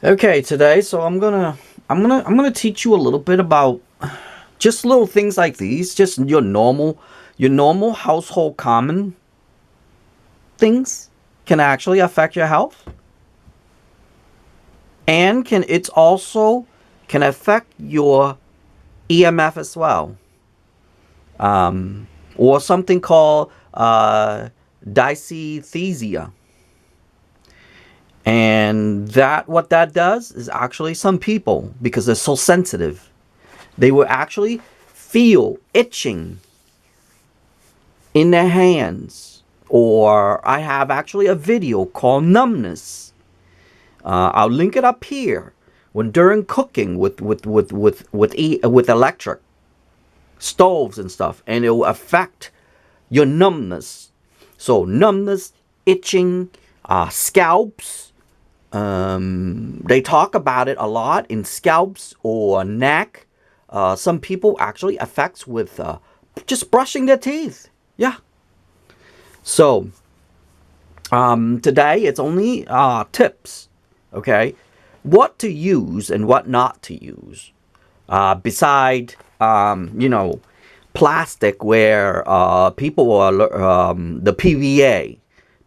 Okay, today, so I'm gonna teach you a little bit about just little things like these, just your normal household common things can actually affect your health, and it's also can affect your EMF as well, or something called Dysesthesia. And what that does is actually some people, because they're so sensitive, they will actually feel itching in their hands. Or I have actually a video called numbness. I'll link it up here. When during cooking with electric stoves and stuff, and it will affect your numbness. So numbness, itching, scalps. They talk about it a lot in scalps or neck. Some people actually affects with just brushing their teeth. Yeah. So today it's only tips. Okay, what to use and what not to use. Beside plastic, where people are the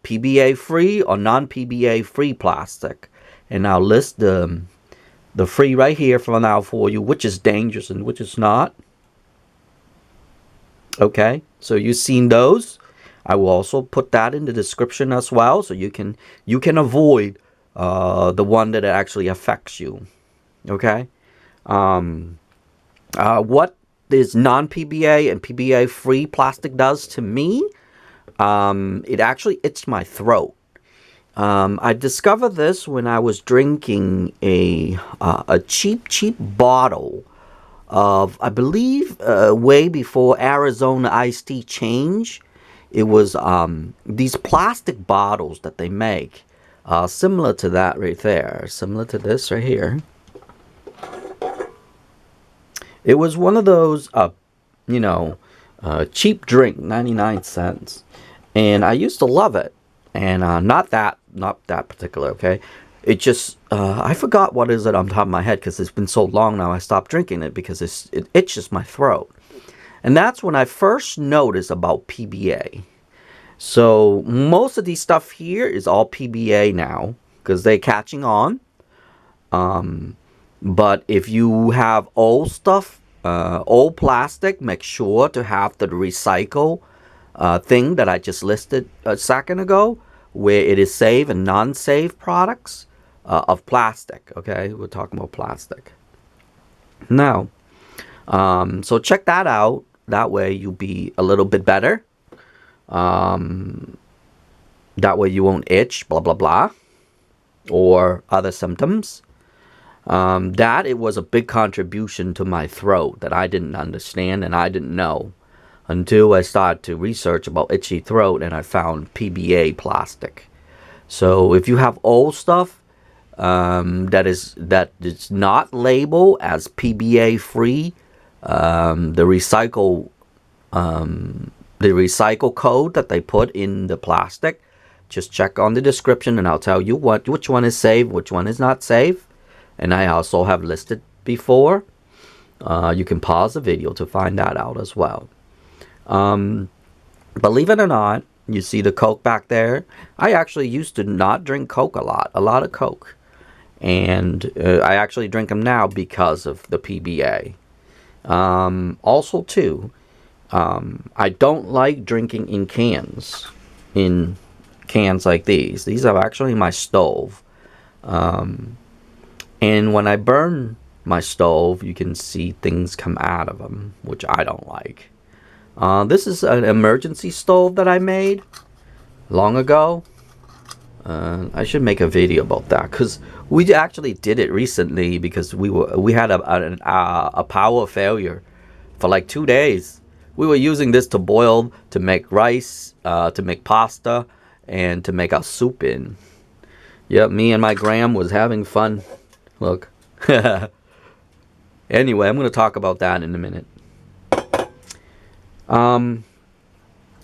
PBA free or non-PBA free plastic, and I'll list the free right here for now for you, which is dangerous and which is not. Okay, so you've seen those. I will also put that in the description as well, so you can avoid the one that actually affects you. Okay, what this non-PBA and PBA free plastic does to me, it actually itched my throat. I discovered this when I was drinking a cheap bottle of, I believe, way before Arizona iced tea change. It was these plastic bottles that they make, similar to that right there, similar to this right here. It was one of those, cheap drink, 99 cents. And I used to love it. And not that particular, okay? It just, I forgot what is it on top of my head, because it's been so long now I stopped drinking it because it itches my throat. And that's when I first noticed about PBA. So most of these stuff here is all PBA now, because they're catching on. But if you have old stuff, old plastic, make sure to have the recycle thing that I just listed a second ago, where it is safe and non-safe products of plastic. Okay, we're talking about plastic now. So check that out. That way you'll be a little bit better. That way you won't itch, blah blah blah, or other symptoms. That it was a big contribution to my throat that I didn't understand and I didn't know until I started to research about itchy throat, and I found PBA plastic. So if you have old stuff that is not labeled as PBA free, the recycle code that they put in the plastic, just check on the description and I'll tell you which one is safe, which one is not safe. And I also have listed before. You can pause the video to find that out as well. Believe it or not, you see the Coke back there. I actually used to not drink Coke a lot of Coke. And I actually drink them now because of the PBA. Also too, I don't like drinking in cans like these. These are actually my stove. And when I burn my stove, you can see things come out of them, which I don't like. This is an emergency stove that I made long ago. I should make a video about that, because we actually did it recently, because we had a power failure for like 2 days. We were using this to boil, to make rice, to make pasta, and to make our soup in. Yep, me and my gram was having fun. Look. Anyway, I'm going to talk about that in a minute.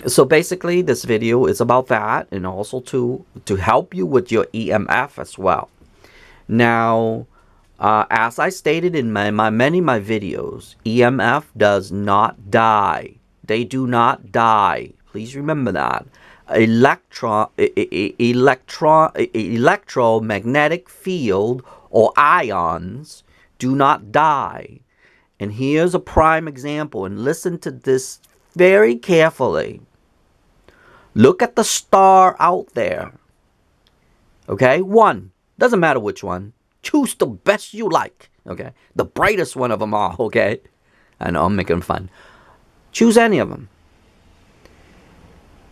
So basically, this video is about that, and also to help you with your EMF as well. Now, as I stated in many of my videos, EMF does not die. They do not die. Please remember that. Electromagnetic field or ions do not die. And here's a prime example, and listen to this very carefully. Look at the star out there. Okay, one. Doesn't matter which one. Choose the best you like. Okay, the brightest one of them all. Okay, I know I'm making fun. Choose any of them.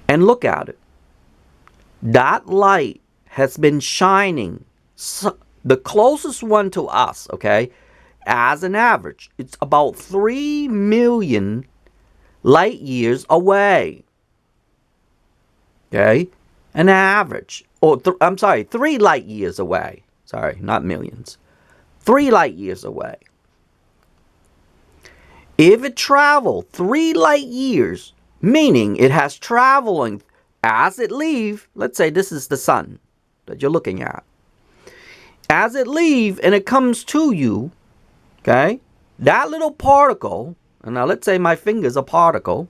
And look at it. That light has been shining. The closest one to us, okay, as an average, it's about 3 million light years away. Okay? An average. Or, I'm sorry, 3 light years away. Sorry, not millions. 3 light years away. If it traveled 3 light years, meaning it has traveling as it leaves, let's say this is the sun that you're looking at. As it leaves and it comes to you, okay, that little particle, and now let's say my finger's a particle,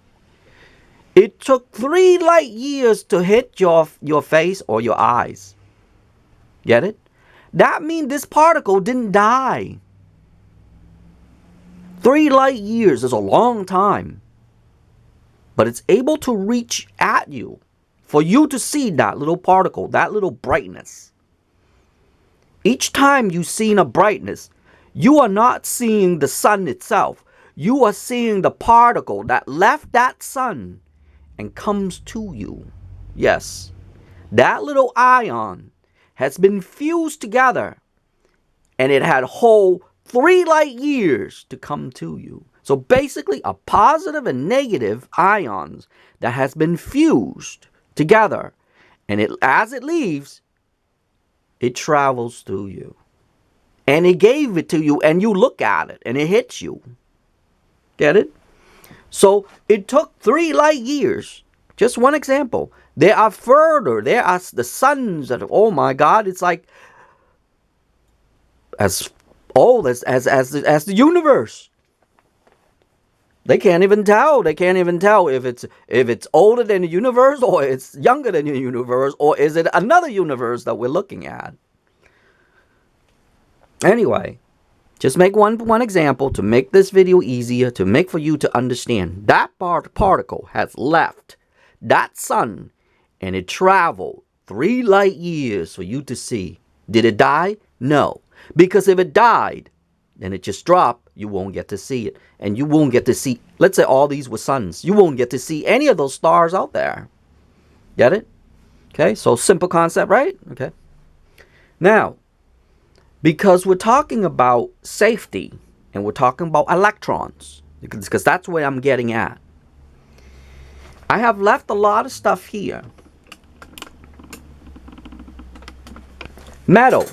it took 3 light years to hit your face or your eyes. Get it? That means this particle didn't die. 3 light years is a long time. But it's able to reach at you for you to see that little particle, that little brightness. Each time you see a brightness, you are not seeing the sun itself. You are seeing the particle that left that sun and comes to you. Yes, that little ion has been fused together and it had whole 3 light years to come to you. So basically a positive and negative ions that has been fused together, and as it leaves, it travels through you. And it gave it to you, and you look at it, and it hits you. Get it? So it took 3 light years. Just one example. There are further. There are the suns that, oh my God, it's like as old as the universe. They can't even tell. They can't even tell if it's older than the universe or it's younger than the universe, or is it another universe that we're looking at. Anyway, just make one example to make this video easier, to make for you to understand. That particle has left that sun and it traveled 3 light years for you to see. Did it die? No. Because if it died, then it just dropped. You won't get to see it. And you won't get to see, let's say all these were suns. You won't get to see any of those stars out there. Get it? Okay, so simple concept, right? Okay. Now, because we're talking about safety and we're talking about electrons, because that's where I'm getting at. I have left a lot of stuff here. Metal.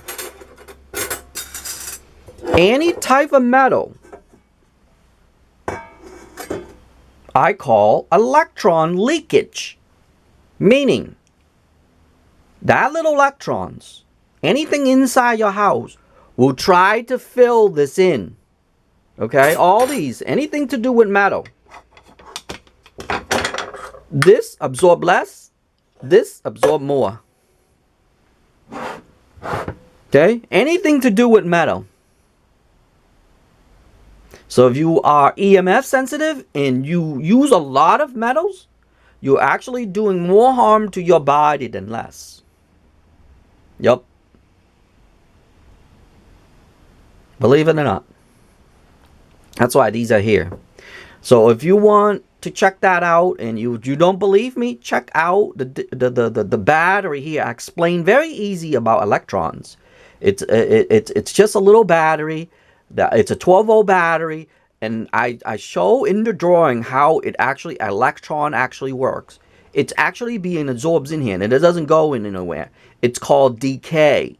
Any type of metal I call electron leakage. Meaning, that little electrons, anything inside your house, will try to fill this in. Okay, all these, anything to do with metal. This absorb less, this absorb more. Okay, anything to do with metal. So if you are EMF sensitive and you use a lot of metals, you're actually doing more harm to your body than less. Yup. Believe it or not. That's why these are here. So if you want to check that out and you don't believe me, check out the battery here. I explain very easy about electrons. It's just a little battery. It's a 12-volt battery, and I show in the drawing how it actually, electron actually works. It's actually being absorbed in here, and it doesn't go in anywhere. It's called decay.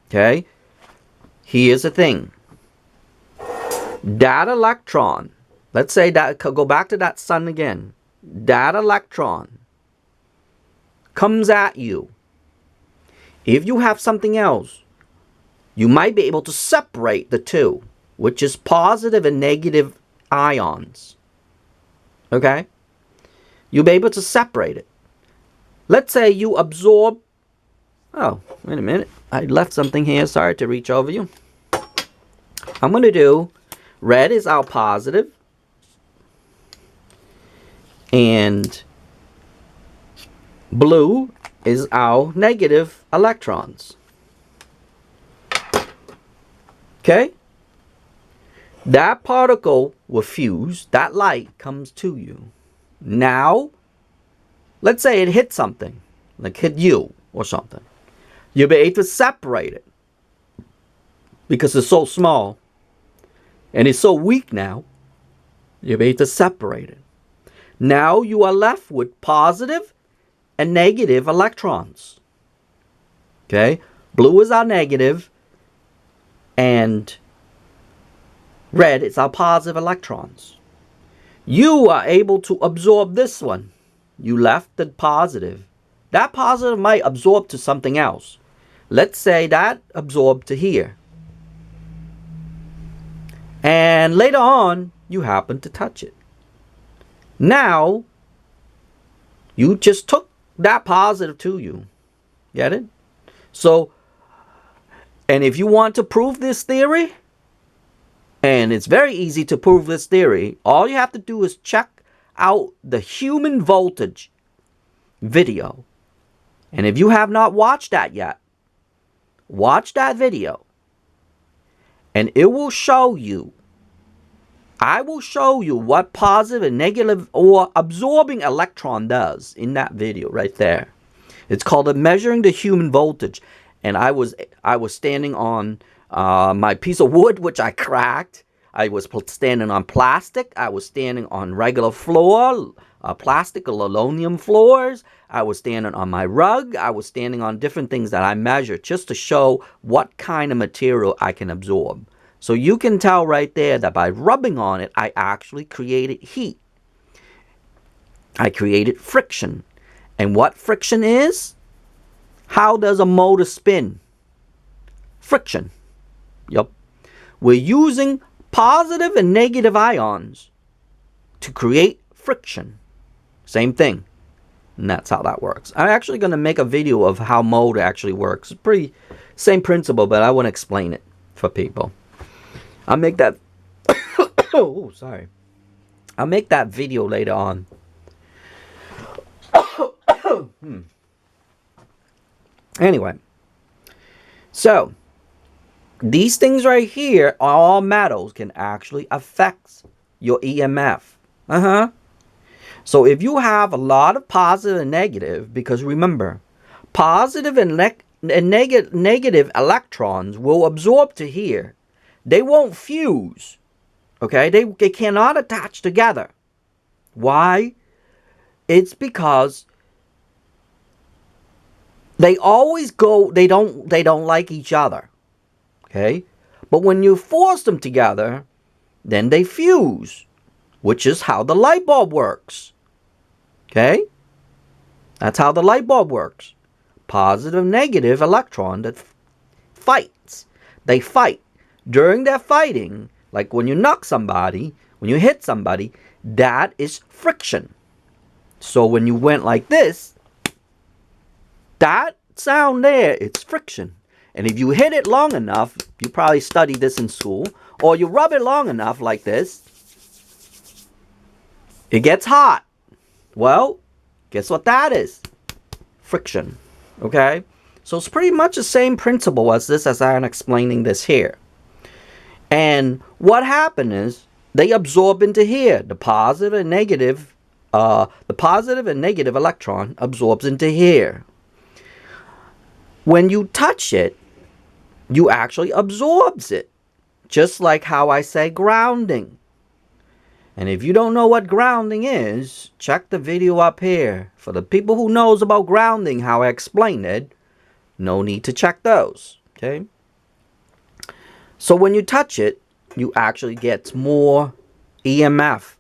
Okay? Here's the thing. That electron, let's say that, go back to that sun again. That electron comes at you. If you have something else, you might be able to separate the two, which is positive and negative ions. Okay? You'll be able to separate it. Let's say you absorb... Oh, wait a minute. I left something here. Sorry to reach over you. I'm going to do... Red is our positive. And blue is our negative electrons. Okay? That particle will fuse. That light comes to you. Now, let's say it hit something. Like hit you or something. You'll be able to separate it. Because it's so small. And it's so weak now. You'll be able to separate it. Now you are left with positive and negative electrons. Okay? Blue is our negative. And red is our positive electrons. You are able to absorb this one. You left the positive. That positive might absorb to something else. Let's say that absorbed to here. And later on, you happen to touch it. Now, you just took that positive to you. Get it? So, and if you want to prove this theory, and it's very easy to prove this theory, all you have to do is check out the human voltage video. And if you have not watched that yet, watch that video. And it will show you, I will show you what positive and negative or absorbing electron does in that video right there. It's called Measuring the Human Voltage. And I was standing on my piece of wood, which I cracked. I was standing on plastic. I was standing on regular floor, plastic or aluminum floors. I was standing on my rug. I was standing on different things that I measured just to show what kind of material I can absorb. So you can tell right there that by rubbing on it, I actually created heat. I created friction. And what friction is? How does a motor spin? Friction. Yup. We're using positive and negative ions to create friction. Same thing. And that's how that works. I'm actually going to make a video of how motor actually works. It's pretty same principle, but I want to explain it for people. I'll make that oh, sorry. I'll make that video later on. Anyway. So, these things right here, all metals, can actually affect your EMF. So if you have a lot of positive and negative, because remember, positive and negative electrons will absorb to here. They won't fuse. Okay? They cannot attach together. Why? It's because they always go, they don't like each other. Okay? But when you force them together, then they fuse, which is how the light bulb works. Okay? That's how the light bulb works. Positive, negative electron that fights. They fight. During their fighting, like when you knock somebody, when you hit somebody, that is friction. So when you went like this, that sound there, it's friction. And if you hit it long enough, you probably studied this in school, or you rub it long enough like this, it gets hot. Well, guess what that is? Friction. Okay? So it's pretty much the same principle as this as I'm explaining this here. And what happened is they absorb into here. The positive and negative electron absorbs into here. When you touch it, you actually absorbs it. Just like how I say grounding. And if you don't know what grounding is, check the video up here. For the people who knows about grounding, how I explained it, no need to check those. Okay? So when you touch it, you actually get more EMF,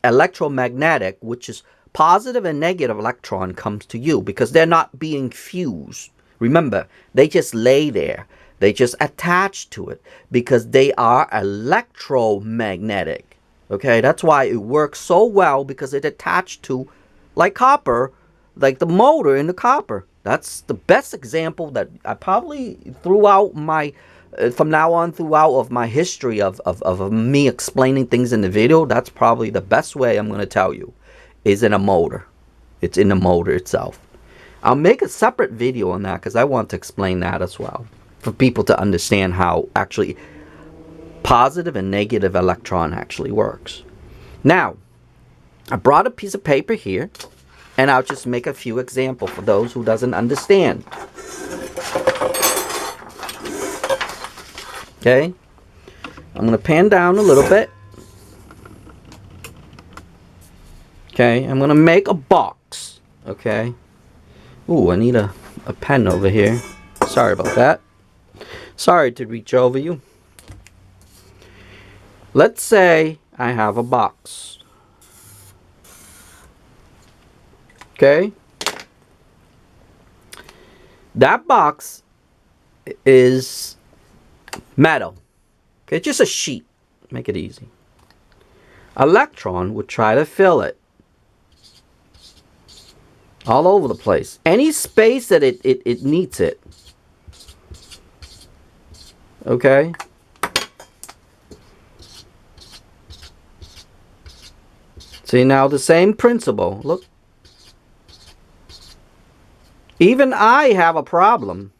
electromagnetic, which is positive and negative electron comes to you because they're not being fused. Remember, they just lay there. They just attach to it because they are electromagnetic. Okay, that's why it works so well, because it attached to, like copper, like the motor in the copper. That's the best example that I probably throughout my, from now on throughout of my history of me explaining things in the video, that's probably the best way I'm going to tell you, is in a motor. It's in the motor itself. I'll make a separate video on that because I want to explain that as well, for people to understand how actually positive and negative electron actually works. Now, I brought a piece of paper here, and I'll just make a few examples for those who doesn't understand. Okay, I'm going to pan down a little bit. Okay, I'm going to make a box. Okay. Ooh, I need a pen over here. Sorry about that. Sorry to reach over you. Let's say I have a box. Okay. That box is metal. Okay, just a sheet. Make it easy. Electron would try to fill it. All over the place. Any space that it needs it. Okay. See, now the same principle. Look. Even I have a problem,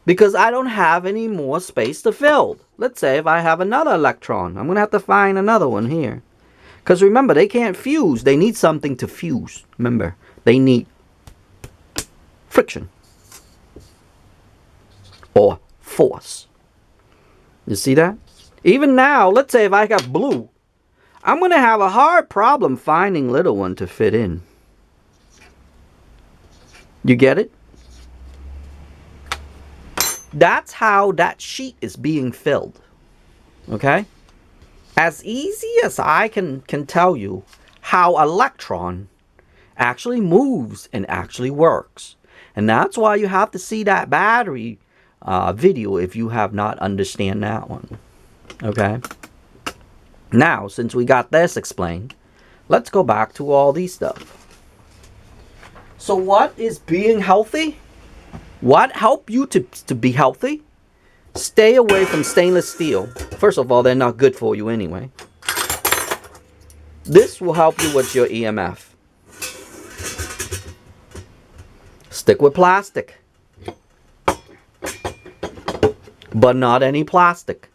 because I don't have any more space to fill. Let's say if I have another electron, I'm going to have to find another one here. Because remember, they can't fuse. They need something to fuse. Remember, they need friction or force. You see that? Even now, let's say if I got blue, I'm going to have a hard problem finding little one to fit in. You get it? That's how that sheet is being filled. Okay? As easy as I can tell you how electron actually moves and actually works. And that's why you have to see that battery video if you have not understand that one. Okay? Now, since we got this explained, let's go back to all these stuff. So what is being healthy? What help you to be healthy? Stay away from stainless steel. First of all, they're not good for you anyway. This will help you with your EMF. Stick with plastic. But not any plastic.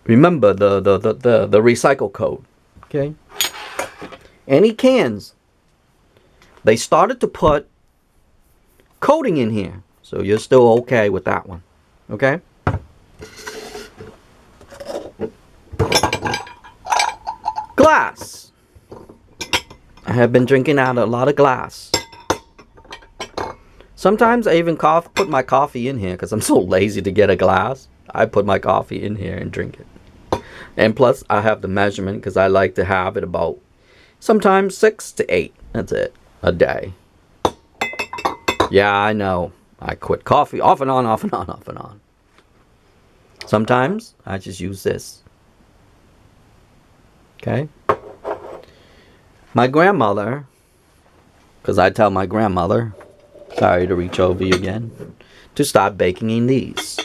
Remember the recycle code. Okay? Any cans. They started to put coating in here. So you're still okay with that one. Okay? Glass. I have been drinking out a lot of glass. Sometimes I even put my coffee in here because I'm so lazy to get a glass. I put my coffee in here and drink it. And plus I have the measurement because I like to have it about sometimes 6 to 8. That's it. A day. Yeah, I know. I quit coffee off and on, off and on, off and on. Sometimes I just use this. Okay? My grandmother, because I tell my grandmother, sorry to reach over you again, to start baking in these.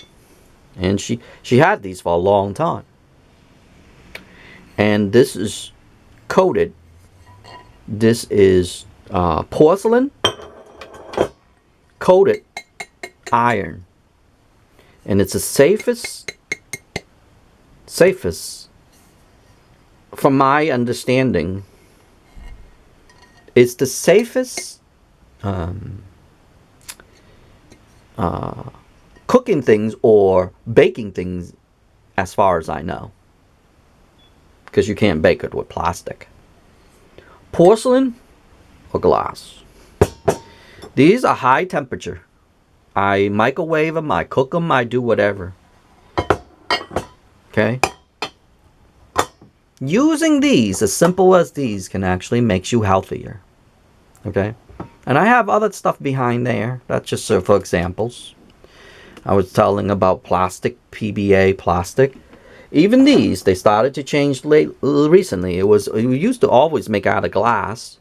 And she had these for a long time. And this is coated. This is porcelain coated iron, and it's the safest, from my understanding, it's the safest cooking things or baking things as far as I know, because you can't bake it with plastic. Porcelain or glass. These are high temperature. I microwave them, I cook them, I do whatever. Okay? Using these, as simple as these, can actually make you healthier. Okay? And I have other stuff behind there. That's just for examples. I was telling about plastic, PBA plastic. Even these, they started to change recently. It used to always make out of glass.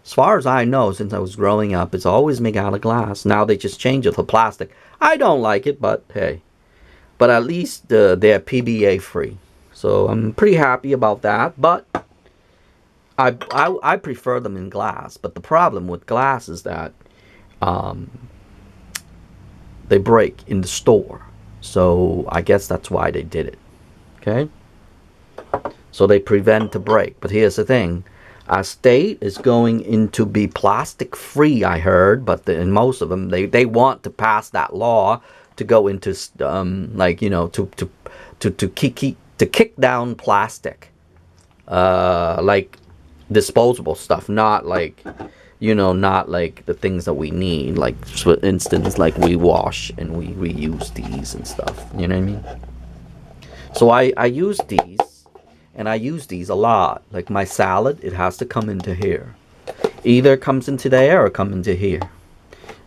As far as I know, since I was growing up, it's always made out of glass. Now they just change it to plastic. I don't like it, but hey. But at least they're PBA free. So I'm pretty happy about that. But I prefer them in glass. But the problem with glass is that they break in the store. So I guess that's why they did it. Okay? So they prevent the break. But here's the thing. Our state is going into be plastic free, I heard. But in most of them, they want to pass that law to go into like, you know, to kick down plastic, like disposable stuff, not like, you know, not like the things that we need, like for instance, like we wash and we reuse these and stuff, you know what I mean? So I use these, and I use these a lot. Like my salad, it has to come into here. Either it comes into there or come into here.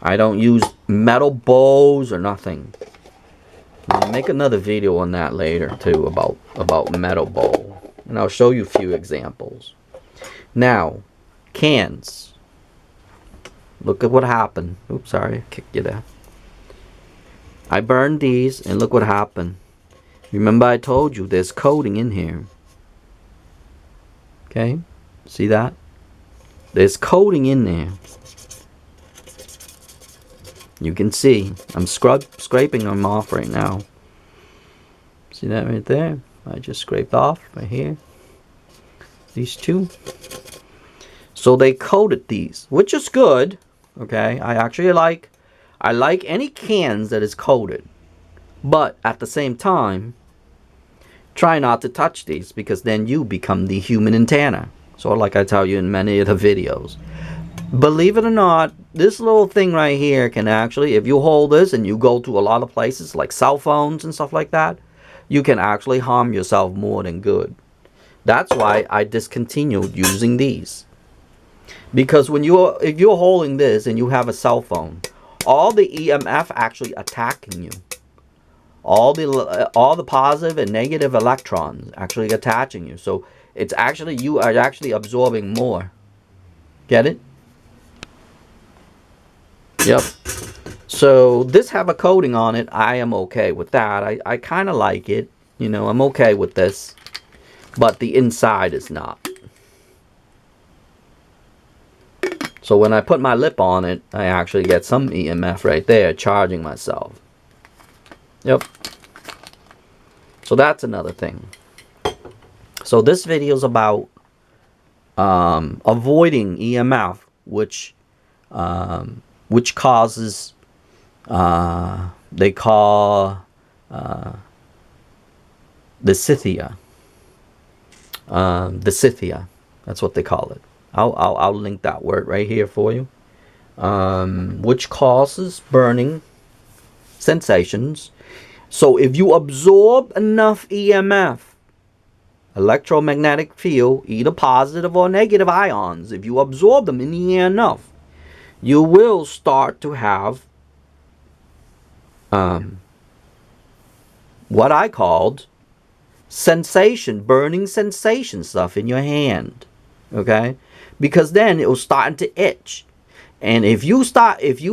I don't use metal bowls or nothing. I'll make another video on that later too, about metal bowl, and I'll show you a few examples. Now, cans. Look at what happened. Oops, sorry, I kicked you there. I burned these, and look what happened. Remember I told you there's coating in here. Okay, see that? There's coating in there. You can see I'm scraping them off right now. See that right there? I just scraped off right here. These two. So they coated these, which is good. Okay, I like any cans that is coated, but at the same time, try not to touch these, because then you become the human antenna. So like I tell you in many of the videos. Believe it or not, this little thing right here can actually, if you hold this and you go to a lot of places like cell phones and stuff like that, you can actually harm yourself more than good. That's why I discontinued using these. Because if you're holding this and you have a cell phone, all the EMF actually attacking you. All the positive and negative electrons actually attaching you. So it's actually, you are actually absorbing more. Get it? Yep. So this have a coating on it. I am okay with that. I kind of like it. You know, I'm okay with this. But the inside is not. So when I put my lip on it, I actually get some EMF right there charging myself. Yep. So that's another thing. So this video is about avoiding EMF, which causes, they call Dysesthesia. Dysesthesia. That's what they call it. I'll link that word right here for you. Which causes burning sensations. So if you absorb enough EMF, electromagnetic field, either positive or negative ions, if you absorb them in the air enough, you will start to have what I called sensation, burning sensation stuff in your hand. Okay? Because then it will start to itch. And if you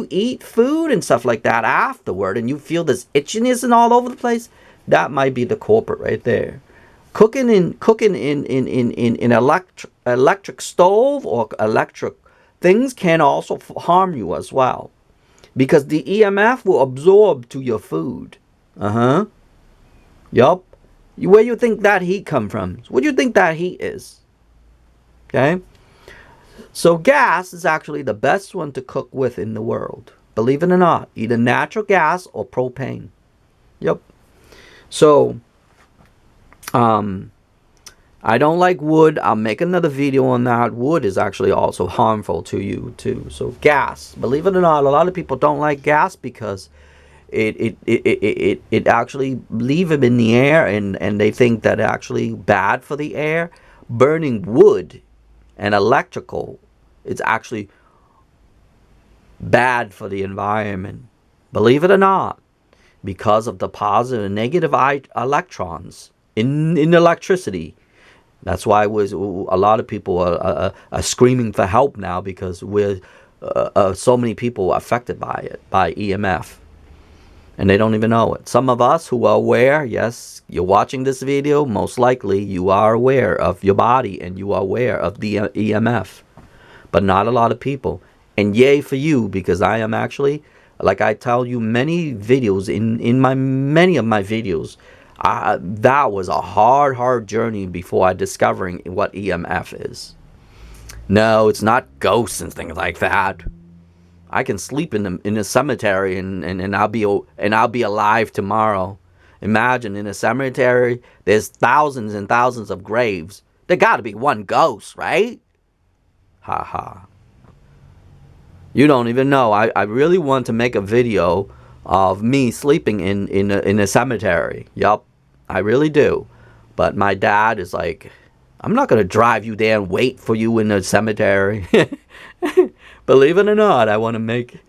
eat food and stuff like that afterward, and you feel this itchiness and all over the place, that might be the culprit right there. Cooking in electric stove or electric things can also harm you as well, because the EMF will absorb to your food. Yup. Where you think that heat come from? What do you think that heat is? Okay. So gas is actually the best one to cook with in the world. Believe it or not, either natural gas or propane. Yep. So, I don't like wood. I'll make another video on that. Wood is actually also harmful to you too. So gas, believe it or not, a lot of people don't like gas because it actually leave them in the air, and they think that actually bad for the air. Burning wood and electrical, it's actually bad for the environment. Believe it or not. because of the positive and negative electrons in electricity. That's why a lot of people are screaming for help now, because so many people are affected by it, by EMF. And they don't even know it. Some of us who are aware, yes, you're watching this video, most likely you are aware of your body and you are aware of the EMF. But not a lot of people. And yay for you, because I am actually, like I tell you many videos, in many of my videos, that was a hard journey before I discovering what EMF is. No, it's not ghosts and things like that. I can sleep in a cemetery and I'll be alive tomorrow. Imagine, in a cemetery, there's thousands and thousands of graves. There got to be one ghost, right? Ha ha. You don't even know. I really want to make a video of me sleeping in a cemetery. Yup, I really do. But my dad is like, I'm not going to drive you there and wait for you in the cemetery. Believe it or not, I want to make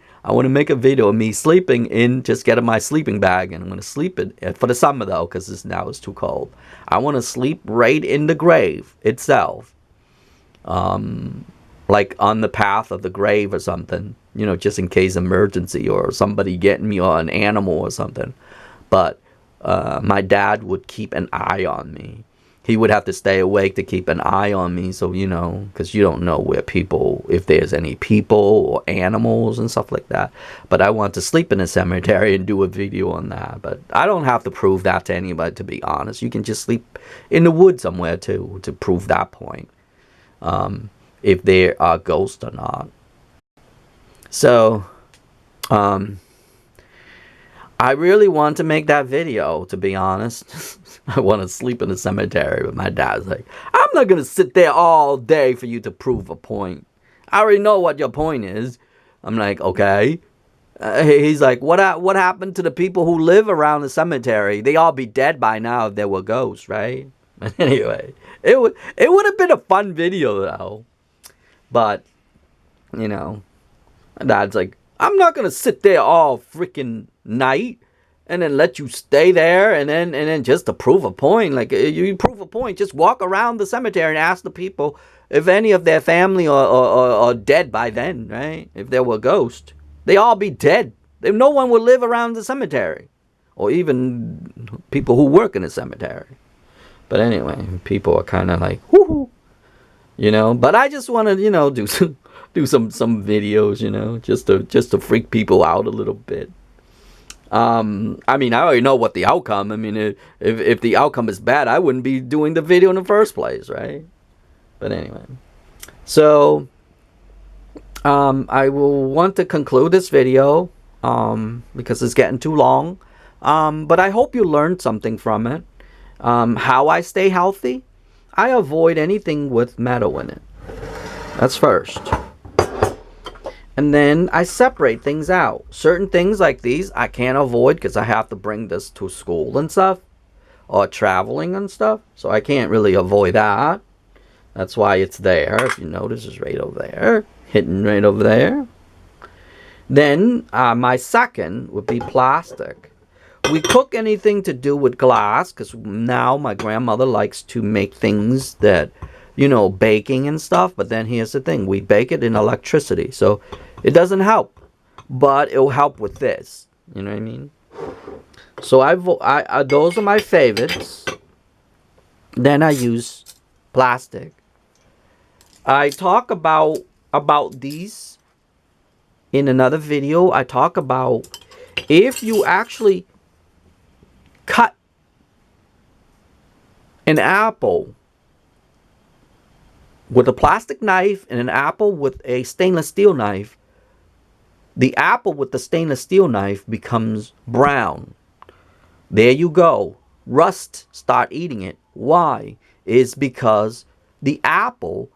a video of me sleeping in, just getting my sleeping bag, and I'm going to sleep it for the summer though, because now it's too cold. I want to sleep right in the grave itself, like on the path of the grave or something, you know, just in case emergency or somebody getting me, or an animal or something. But my dad would keep an eye on me. He would have to stay awake to keep an eye on me, so, you know, because you don't know where people, if there's any people or animals and stuff like that. But I want to sleep in a cemetery and do a video on that. But I don't have to prove that to anybody, to be honest. You can just sleep in the woods somewhere too, to prove that point, if there are ghosts or not. So, I really want to make that video, to be honest. I want to sleep in the cemetery, but my dad's like, I'm not going to sit there all day for you to prove a point. I already know what your point is. I'm like, okay. He's like, what happened to the people who live around the cemetery? They all be dead by now if there were ghosts, right? But anyway, it would have been a fun video though. But, you know, my dad's like, I'm not going to sit there all freaking night and then let you stay there and then just to prove a point. Like, you prove a point, just walk around the cemetery and ask the people if any of their family are dead by then, right? If there were ghosts, they all be dead. No one would live around the cemetery, or even people who work in the cemetery. But anyway, people are kind of like, whoo, you know. But I just want to, you know, do some videos, you know, just to freak people out a little bit. I mean, I already know what the outcome. I mean, if the outcome is bad, I wouldn't be doing the video in the first place, right? But anyway, so I will want to conclude this video because it's getting too long. But I hope you learned something from it. How I stay healthy? I avoid anything with metal in it. That's first. And then I separate things out. Certain things like these I can't avoid because I have to bring this to school and stuff, or traveling and stuff. So I can't really avoid that. That's why it's there. If you notice, it's right over there. Hidden right over there. Then my second would be plastic. We cook anything to do with glass, because now my grandmother likes to make things that, you know, baking and stuff. But then here's the thing. We bake it in electricity. So it doesn't help. But it will help with this. You know what I mean? So those are my favorites. Then I use plastic. I talk about these in another video. I talk about if you actually cut an apple with a plastic knife and an apple with a stainless steel knife, the apple with the stainless steel knife becomes brown. There you go. Rust start eating it. Why? It's because the apple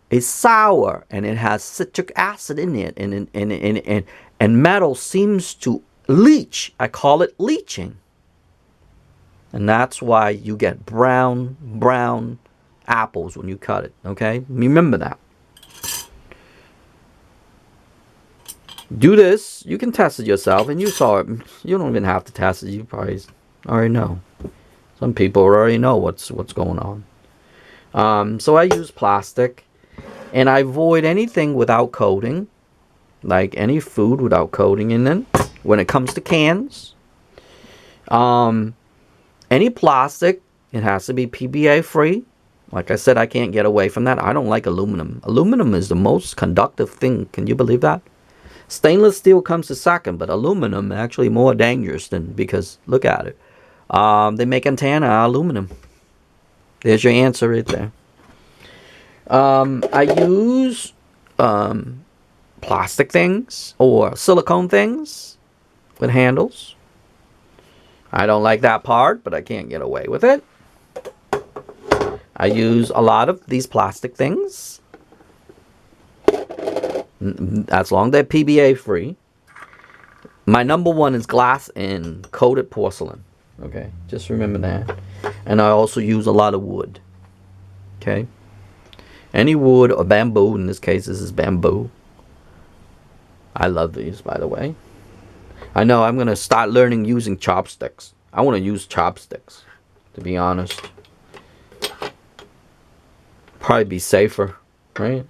is sour and it has citric acid in it, and metal seems to leach. I call it leaching. And that's why you get brown apples when you cut it, okay? Remember that. Do this. You can test it yourself, and you saw it. You don't even have to test it. You probably already know. Some people already know what's going on. So I use plastic, and I avoid anything without coating, like any food without coating in it. When it comes to cans, any plastic, it has to be PBA free. Like I said, I can't get away from that. I don't like aluminum. Aluminum is the most conductive thing. Can you believe that? Stainless steel comes to second, but aluminum actually more dangerous than, because look at it. They make antenna out of aluminum. There's your answer right there. I use plastic things or silicone things with handles. I don't like that part, but I can't get away with it. I use a lot of these plastic things, as long as they're PBA free. My number one is glass and coated porcelain. Okay, just remember that. And I also use a lot of wood. Okay, any wood or bamboo. In this case, this is bamboo. I love these, by the way. I know I'm gonna start learning using chopsticks. I want to use chopsticks, to be honest. Probably be safer, right?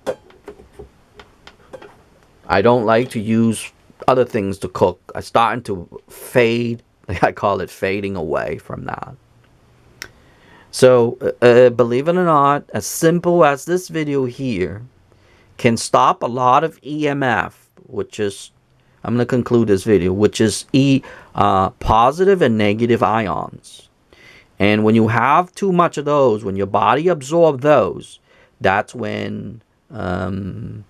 I don't like to use other things to cook. I'm starting to fade. I call it fading away from that. So, believe it or not, as simple as this video here can stop a lot of EMF, which is, I'm going to conclude this video, which is positive and negative ions. And when you have too much of those, when your body absorbs those, that's when they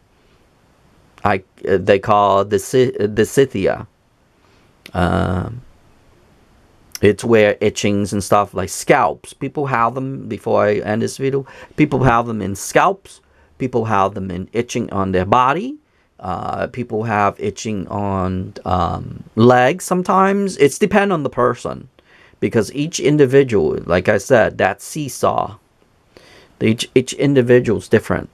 call dysesthesia. It's where itchings and stuff like scalps. People have them, before I end this video, people have them in scalps. People have them in itching on their body. People have itching on legs sometimes. It's depend on the person. Because each individual, like I said, that seesaw. Each individual is different.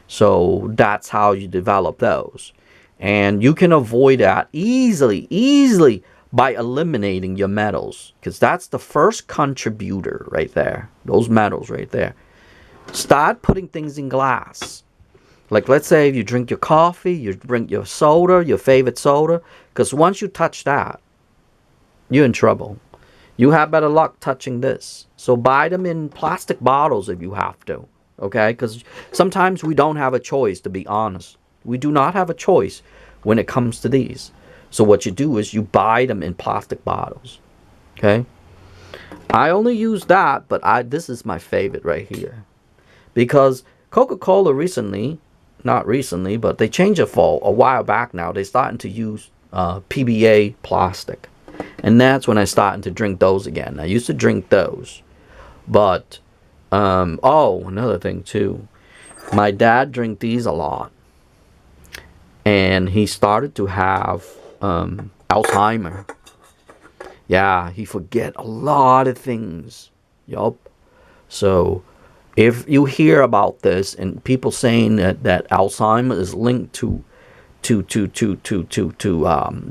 So that's how you develop those. And you can avoid that easily by eliminating your metals. Because that's the first contributor right there. Those metals right there. Start putting things in glass. Like let's say if you drink your coffee, you drink your soda, your favorite soda. Because once you touch that, you're in trouble. You have better luck touching this. So buy them in plastic bottles if you have to. Okay? Because sometimes we don't have a choice, to be honest. We do not have a choice when it comes to these. So what you do is you buy them in plastic bottles. Okay? I only use that, but this is my favorite right here. Because Coca-Cola recently, not recently, but they changed it for a while back now. They're starting to use PBA plastic. And that's when I started to drink those again. I used to drink those. But, another thing too. My dad drank these a lot. And he started to have Alzheimer. Yeah, he forget a lot of things. Yup. So, if you hear about this and people saying that Alzheimer is linked to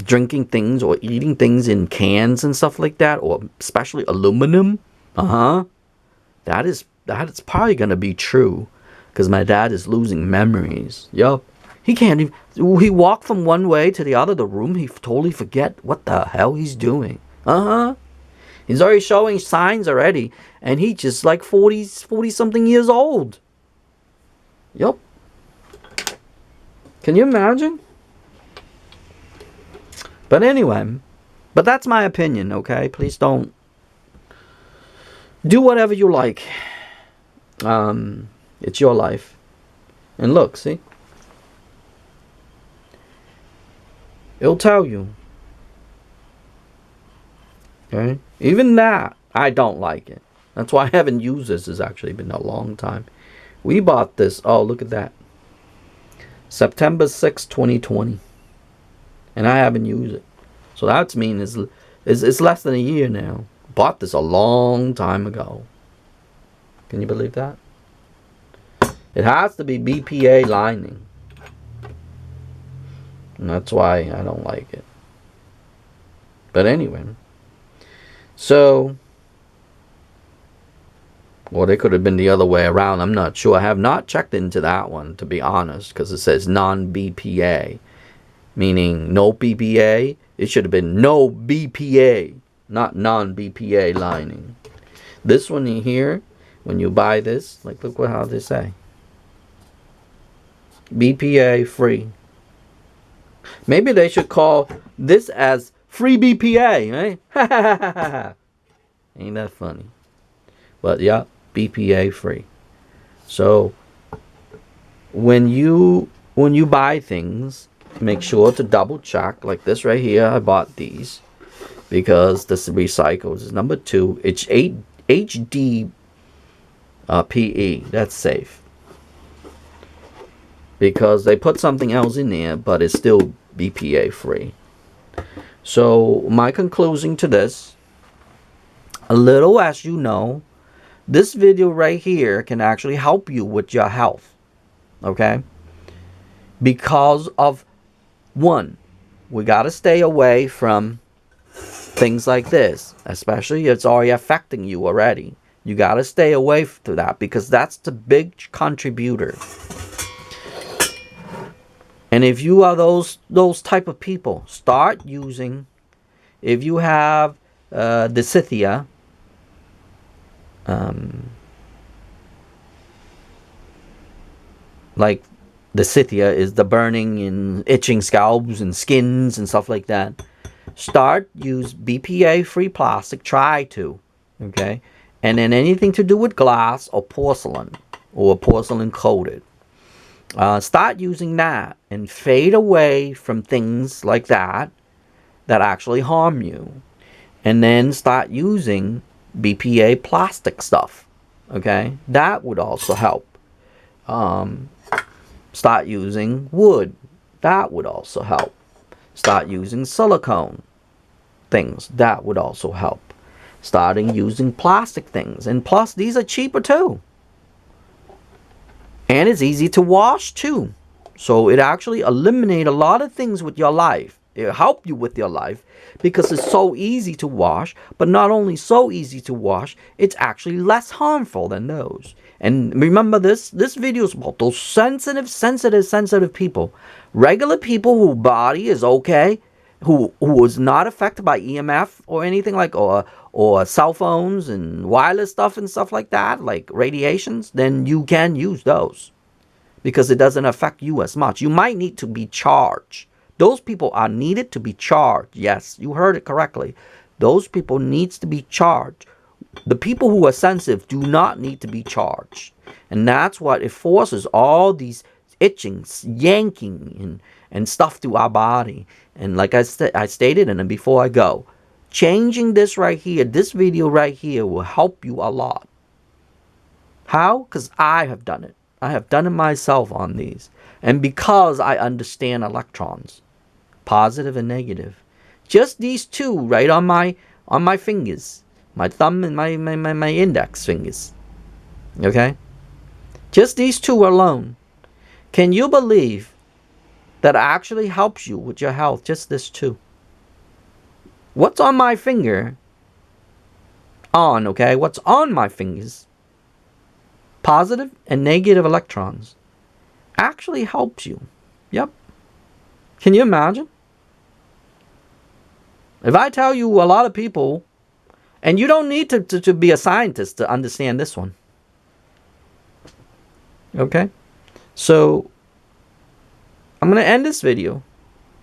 drinking things or eating things in cans and stuff like that, or especially aluminum, that's probably gonna be true, because my dad is losing memories. Yup. He can't even, he walked from one way to the other of the room, he totally forget what the hell he's doing. He's already showing signs already, and he's just like 40 something years old. Yup. Can you imagine? But anyway, but that's my opinion, okay? Please don't do whatever you like. It's your life. And look, see? It'll tell you. Okay? Even that, I don't like it. That's why I haven't used this. It's actually been a long time. We bought this. Oh, look at that. September 6, 2020. And I haven't used it. So that's mean it's less than a year now. Bought this a long time ago. Can you believe that? It has to be BPA lining. And that's why I don't like it. But anyway. So, or they could have been the other way around. I'm not sure. I have not checked into that one, to be honest, because it says non-BPA, meaning no BPA. It should have been no BPA, not non-BPA lining. This one here, when you buy this, like, look how they say. BPA free. Maybe they should call this as free BPA, right? Ain't that funny? But yeah, BPA free. So when you buy things, make sure to double check. Like this right here, I bought these because this recycles is number 2. It's HD PE. That's safe because they put something else in there, but it's still BPA free. So my conclusion to this, a little as you know, this video right here can actually help you with your health. Okay? Because of, one, we got to stay away from things like this, especially if it's already affecting you already. You got to stay away from that because that's the big contributor. And if you are those type of people, start using, if you have Dysesthesia, like Dysesthesia is the burning and itching scalps and skins and stuff like that, start use BPA free plastic. Try to, okay? And then anything to do with glass or porcelain coated, start using that and fade away from things like that actually harm you, and then start using BPA plastic stuff. Okay, that would also help. Start using wood. That would also help. Start using silicone things. That would also help. Starting using plastic things. And plus, these are cheaper too. And it's easy to wash too. So it actually eliminates a lot of things with your life. It'll help you with your life because it's so easy to wash. But not only so easy to wash, it's actually less harmful than those. And remember this video is about those sensitive people. Regular people whose body is okay, who is not affected by EMF or anything like, or cell phones and wireless stuff and stuff like that, like radiations, then you can use those because it doesn't affect you as much. You might need to be charged. Those people are needed to be charged. Yes, you heard it correctly. Those people needs to be charged. The people who are sensitive do not need to be charged. And that's what it forces all these itchings, yanking, and stuff through our body. And like I stated, and then before I go, changing this right here, this video right here will help you a lot. How? Because I have done it. I have done it myself on these. And because I understand electrons, positive and negative. Just these two right on my fingers. My thumb and my index fingers. Okay? Just these two alone. Can you believe that actually helps you with your health? Just this two. What's on my finger? Okay? What's on my fingers? Positive and negative electrons. Actually helps you. Yep. Can you imagine? If I tell you a lot of people, and you don't need to be a scientist to understand this one. Okay? So, I'm going to end this video.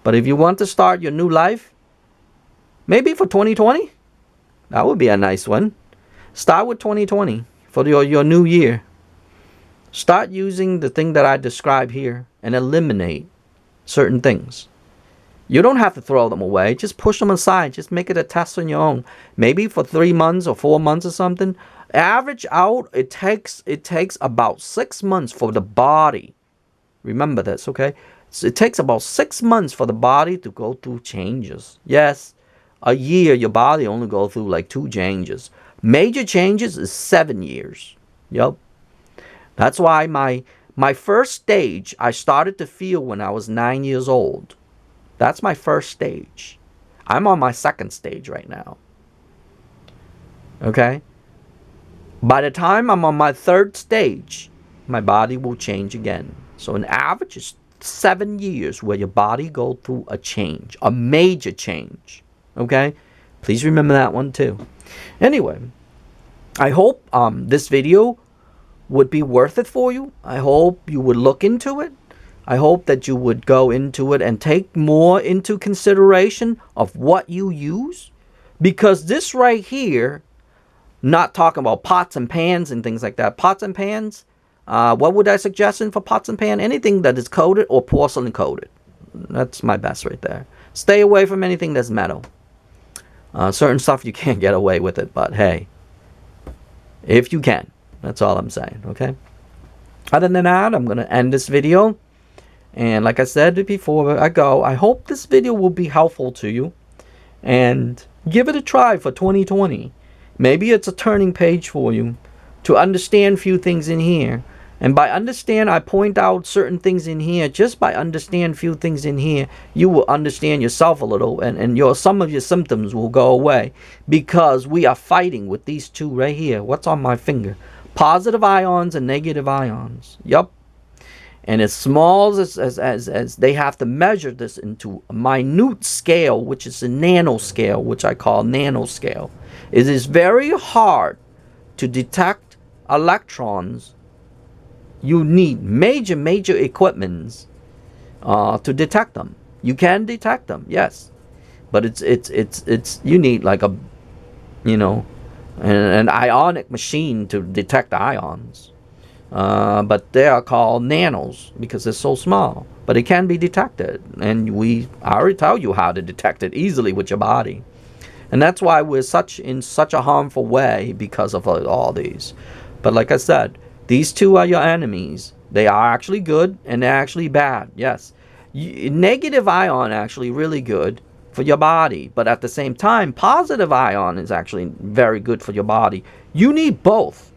But if you want to start your new life, maybe for 2020, that would be a nice one. Start with 2020 for your new year. Start using the thing that I described here and eliminate certain things. You don't have to throw them away. Just push them aside. Just make it a test on your own. Maybe for 3 months or 4 months or something. Average out, it takes about 6 months for the body. Remember this, okay? So it takes about 6 months for the body to go through changes. Yes, a year, your body only goes through like 2 changes. Major changes is 7 years. Yep. That's why my first stage I started to feel when I was 9 years old. That's my first stage. I'm on my second stage right now. Okay? By the time I'm on my third stage, my body will change again. So an average is 7 years where your body go through a change, a major change. Okay? Please remember that one too. Anyway, I hope this video would be worth it for you. I hope you would look into it. I hope that you would go into it and take more into consideration of what you use. Because this right here, not talking about pots and pans and things like that. Pots and pans, what would I suggest for pots and pans? Anything that is coated or porcelain coated. That's my best right there. Stay away from anything that's metal. Certain stuff you can't get away with it, but hey, if you can, that's all I'm saying, okay? Other than that, I'm going to end this video. And like I said before I go, I hope this video will be helpful to you. And give it a try for 2020. Maybe it's a turning page for you to understand a few things in here. And by understand, I point out certain things in here. Just by understand a few things in here, you will understand yourself a little. And some of your symptoms will go away. Because we are fighting with these two right here. What's on my finger? Positive ions and negative ions. Yup. And as small as they have to measure this into a minute scale, which is a nanoscale, which I call nanoscale. It is very hard to detect electrons. You need major equipments to detect them. You can detect them, yes, but it's you need like a, you know, an ionic machine to detect ions. But they are called nanos because they're so small. But it can be detected, and I already tell you how to detect it easily with your body. And that's why we're in such a harmful way because of all these. But like I said, these two are your enemies. They are actually good and they're actually bad. Yes. Negative ion actually really good for your body. But at the same time, positive ion is actually very good for your body. You need both.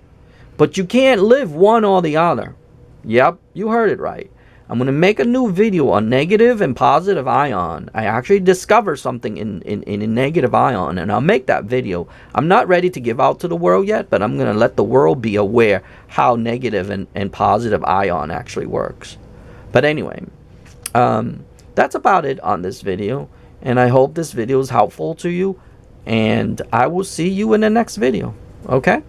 But you can't live one or the other. Yep, you heard it right. I'm going to make a new video on negative and positive ion. I actually discovered something in a negative ion, and I'll make that video. I'm not ready to give out to the world yet, but I'm going to let the world be aware how negative and positive ion actually works. But anyway, that's about it on this video, and I hope this video is helpful to you, and I will see you in the next video. Okay?